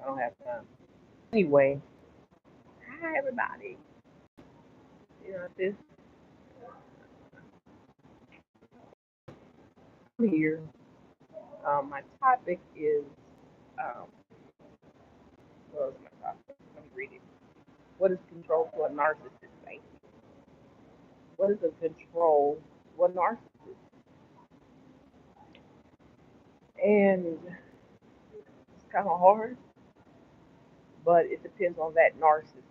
I don't have time. Anyway, hi everybody. This here. My topic is um, what was my topic? Let me read it. What is control to a narcissist? Thank you. What is a control to a narcissist? And it's kind of hard, but it depends on that narcissist.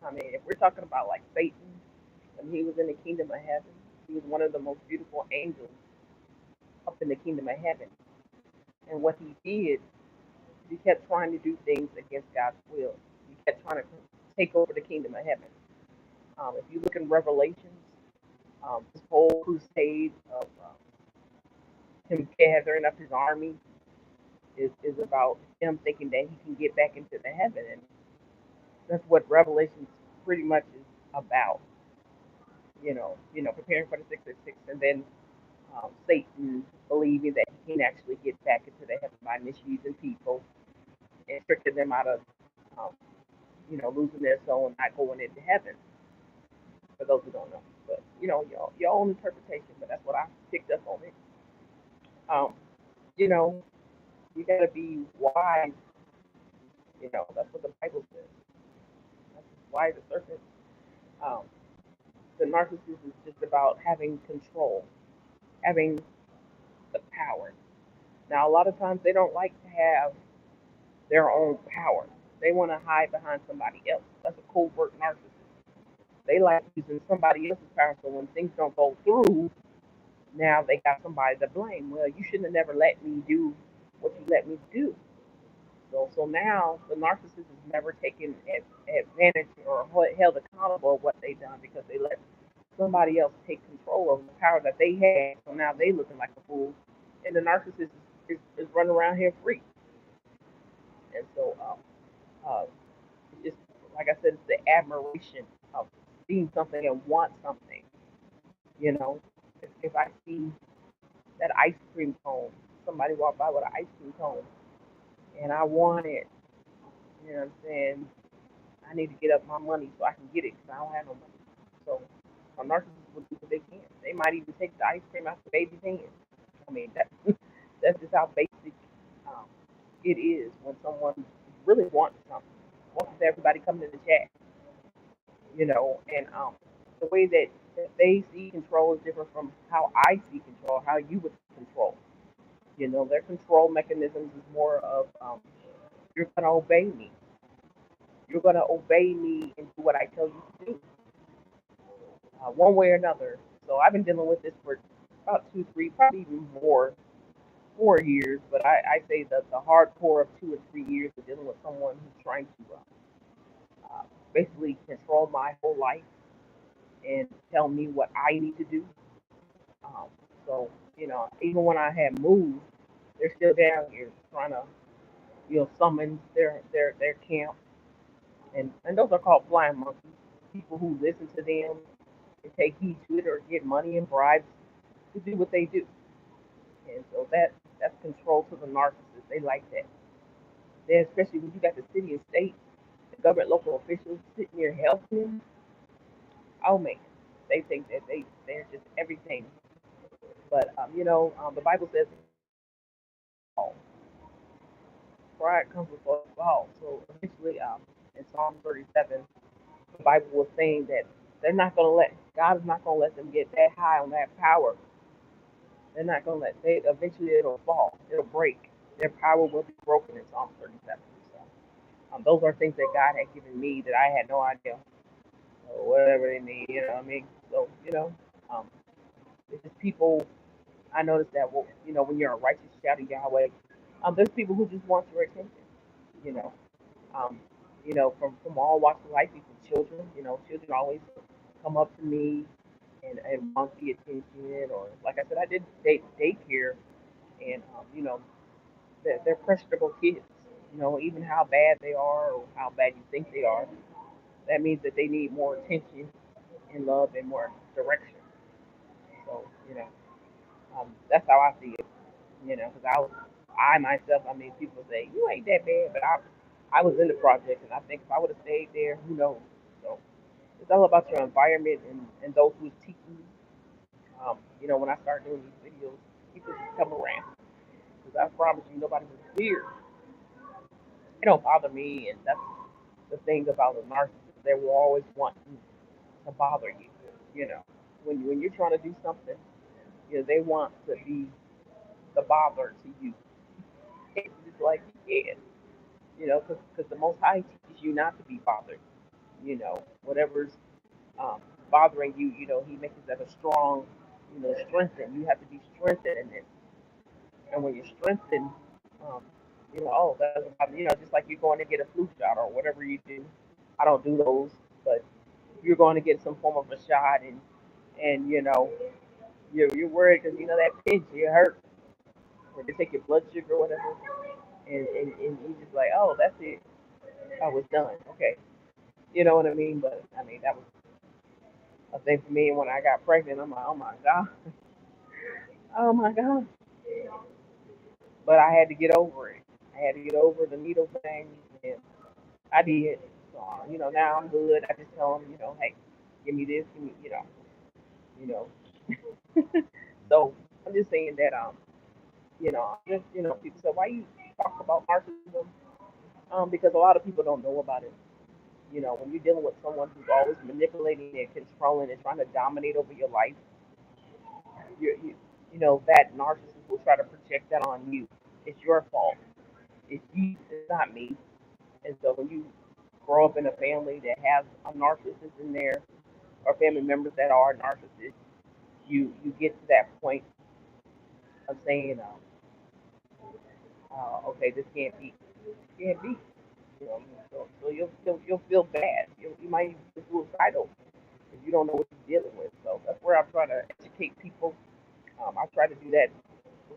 I mean, if we're talking about like Satan, when he was in the kingdom of heaven, he was one of the most beautiful angels up in the kingdom of heaven. And what he did, he kept trying to do things against God's will. He kept trying to take over the kingdom of heaven. If you look in Revelations, this whole crusade of him gathering up his army is about him thinking that he can get back into the heaven, and that's what Revelations pretty much is about. Preparing for the 666, and then Satan believing that he can actually get back into the heaven by misusing people and tricking them out of, um, losing their soul and not going into heaven. For those who don't know, but your own interpretation. But that's what I picked up on it. Um, you know, you got to be wise. That's what the Bible says. That's why the serpent. Um, the narcissist is just about having control, having the power. Now, a lot of times they don't like to have their own power. They want to hide behind somebody else. That's a covert narcissist. They like using somebody else's power, so when things don't go through, now they got somebody to blame. Well, you shouldn't have never let me do what you let me do. So now the narcissist is never taken advantage or held accountable of what they've done because they let somebody else take control of the power that they had. So now they looking like a fool, and the narcissist is running around here free. And so it's just like I said, it's the admiration of seeing something and want something. You know, if I see that ice cream cone, somebody walk by with an ice cream cone, and I want it, you know what I'm saying? I need to get up my money so I can get it because I don't have no money. So a narcissist will do what they can. They might even take the ice cream out the baby's hand. I mean, that's just how basic um, it is when someone really wants something. Wants everybody coming to the chat, and the way that they see control is different from how I see control, how you would control. Their control mechanisms is more of you're going to obey me. You're going to obey me and do what I tell you to do, one way or another. So I've been dealing with this for about 2, 3, probably even more, 4 years. But I say that the hardcore of 2 or 3 years of dealing with someone who's trying to basically control my whole life and tell me what I need to do. Um, so even when I had moved, they're still down here trying to summon their camp, and those are called flying monkeys. People who listen to them and take heed to it or get money and bribes to do what they do. And so that's control to the narcissist. They like that. Then especially when you got the city and state, the government, local officials sitting here helping them. Oh man, they think that they're just everything. But the Bible says pride comes before a fall. So eventually, in Psalm 37, the Bible was saying that God is not going to let them get that high on that power. They're not going to eventually it'll fall. It'll break. Their power will be broken in Psalm 37. So those are things that God had given me that I had no idea. Or whatever they mean, what I mean? So, um, it's just people, I noticed that, well, when you're a righteous child of Yahweh, there's people who just want your attention, you know. Um, from all walks of life, even children, children always come up to me and want the attention. Or, like I said, I did daycare, and, they're impressionable kids. Even how bad they are or how bad you think they are, that means that they need more attention and love and more direction. So, that's how I see it, because I myself, I mean, people say you ain't that bad, but I was in the project, and I think if I would have stayed there, who knows? So it's all about your environment and those who's teaching you. When I start doing these videos, people just come around because I promise you, nobody was weird. It don't bother me, and that's the thing about a narcissist. They will always want to bother you. You know, when you're trying to do something, they want to be the bother to you. It's like you can, because the Most High teaches you not to be bothered. Whatever's bothering you, He makes that a strong, strengthen. You have to be strengthened in it, and when you're strengthened, um, oh, that's about, just like you're going to get a flu shot or whatever you do. I don't do those, but you're going to get some form of a shot, and you're worried because that pinch you hurt, or they take your blood sugar or whatever, and you just like, oh, that's it, I was done, okay, you know what I mean? But I mean that was a thing for me. And when I got pregnant, I'm like, oh my god, oh my god, but I had to get over it. I had to get over the needle thing, and I did. So now I'm good. I just tell them, hey, give me this, give me, you know. So I'm just saying that, just people say, why you talk about narcissism? Because a lot of people don't know about it. When you're dealing with someone who's always manipulating and controlling and trying to dominate over your life, that narcissist will try to project that on you. It's your fault. It's you. It's not me. And so when you grow up in a family that has a narcissist in there, or family members that are narcissists, you get to that point of saying, okay, this can't be, can't be. So you'll feel bad. You might even feel suicidal if you don't know what you're dealing with. So that's where I'm trying to educate people. I try to do that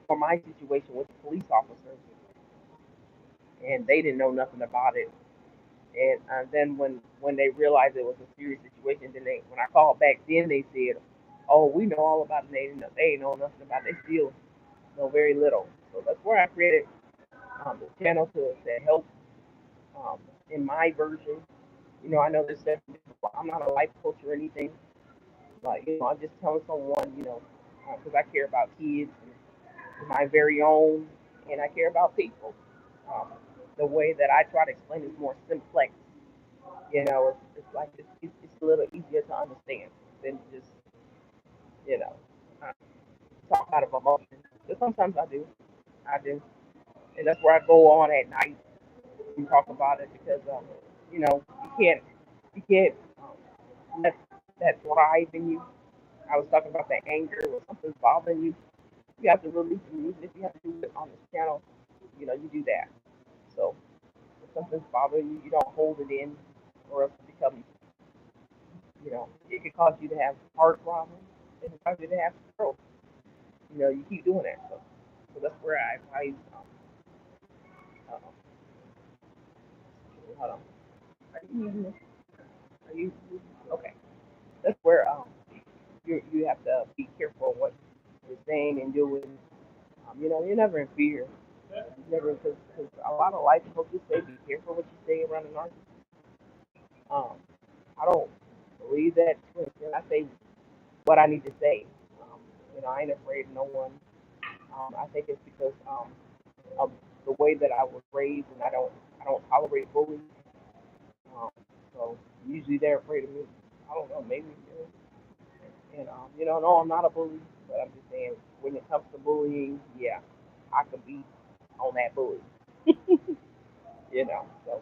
for my situation with the police officers, and they didn't know nothing about it. And then when they realized it was a serious situation, then when I called back, then they said, "Oh, we know all about it." They ain't know nothing about it. They still know very little. So that's where I created the channel to help in my version. I know there's several people. I'm not a life coach or anything. Like, I'm just telling someone, because I care about kids and my very own, and I care about people. Um, the way that I try to explain is more simplex. It's like it's a little easier to understand than just, you know, uh, talk out of emotion. But sometimes I do, and that's where I go on at night and talk about it because, you can't let that thrive in you. I was talking about that anger or something's bothering you. You have to release it, even if you have to do it on this channel. You do that. So if something's bothering you, you don't hold it in, or else it becomes, it could cause you to have heart problems. It could cause you to have stroke. You keep doing that. So that's where I advise. Um, hold on. Are you okay? That's where you have to be careful what you're saying and doing. You're never in fear. Never, because a lot of life coaches say be careful what you say around a narcissist. Um, I don't believe that. And I say what I need to say. I ain't afraid of no one. I think it's because of the way that I was raised, and I don't tolerate bullying. Um, so usually they're afraid of me. I don't know, maybe. And no, I'm not a bully, but I'm just saying when it comes to bullying, yeah, I could be on that bully. So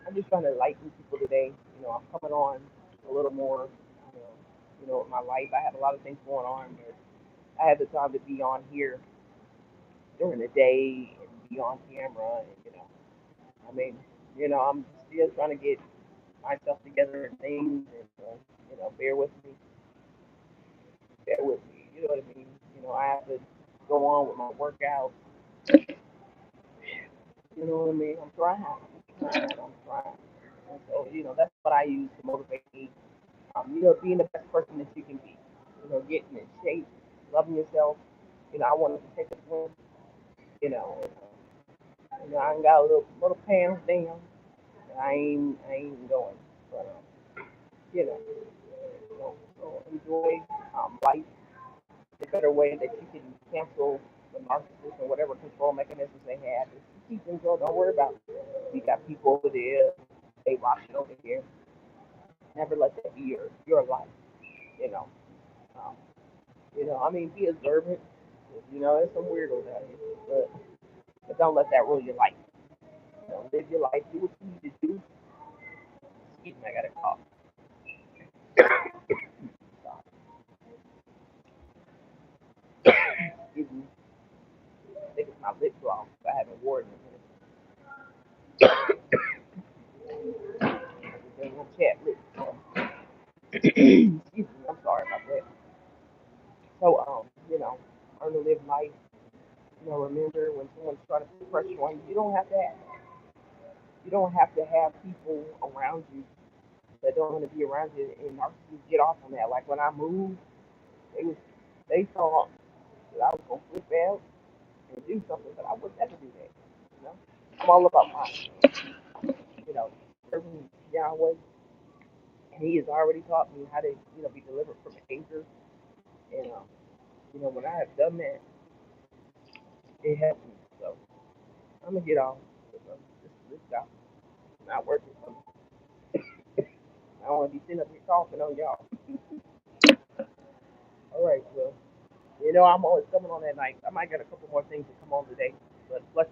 I'm just trying to lighten people today. I'm coming on a little more. You know, with my life, I have a lot of things going on, but I have the time to be on here during the day and be on camera. And, I mean, I'm still trying to get myself together and things, and bear with me. You know what I mean? I have to go on with my workout. You know what I mean? I'm trying. I'm trying. And so, that's what I use to motivate me. Being the best person that you can be. Getting in shape, loving yourself. I wanted to take a swim You know, I ain't got a little pants down. I ain't going. But you know, so enjoy life. The better way that you can cancel the narcissist or whatever control mechanisms they have is to keep them going. Don't worry about it. You got people over there, they watching over here. Never let that be your life. You know, um, I mean, be observant. There's some weirdos out here, but don't let that rule your life. Live your life. Do what you need to do. Excuse me, I got a cough. Excuse me. I think it's my lip gloss. I haven't worn it in a minute. Chat lip. Excuse me. I'm sorry about that. So, learn to live life. Remember when someone's trying to put pressure on you, you don't have to have people around you that don't want to be around you. And narcissists get off on that. Like when I moved, they was they thought that I was gonna flip out and do something, but I would never do that. You know, I'm all about my, you know, serving Yahweh, and He has already taught me how to, be delivered from anger. And when I have done that, it helped me. So I'm gonna get off. This stuff not working for me. I don't want to be sitting up here talking on y'all. All right, well, I'm always coming on at night. I might get a couple more things to come on today, but let's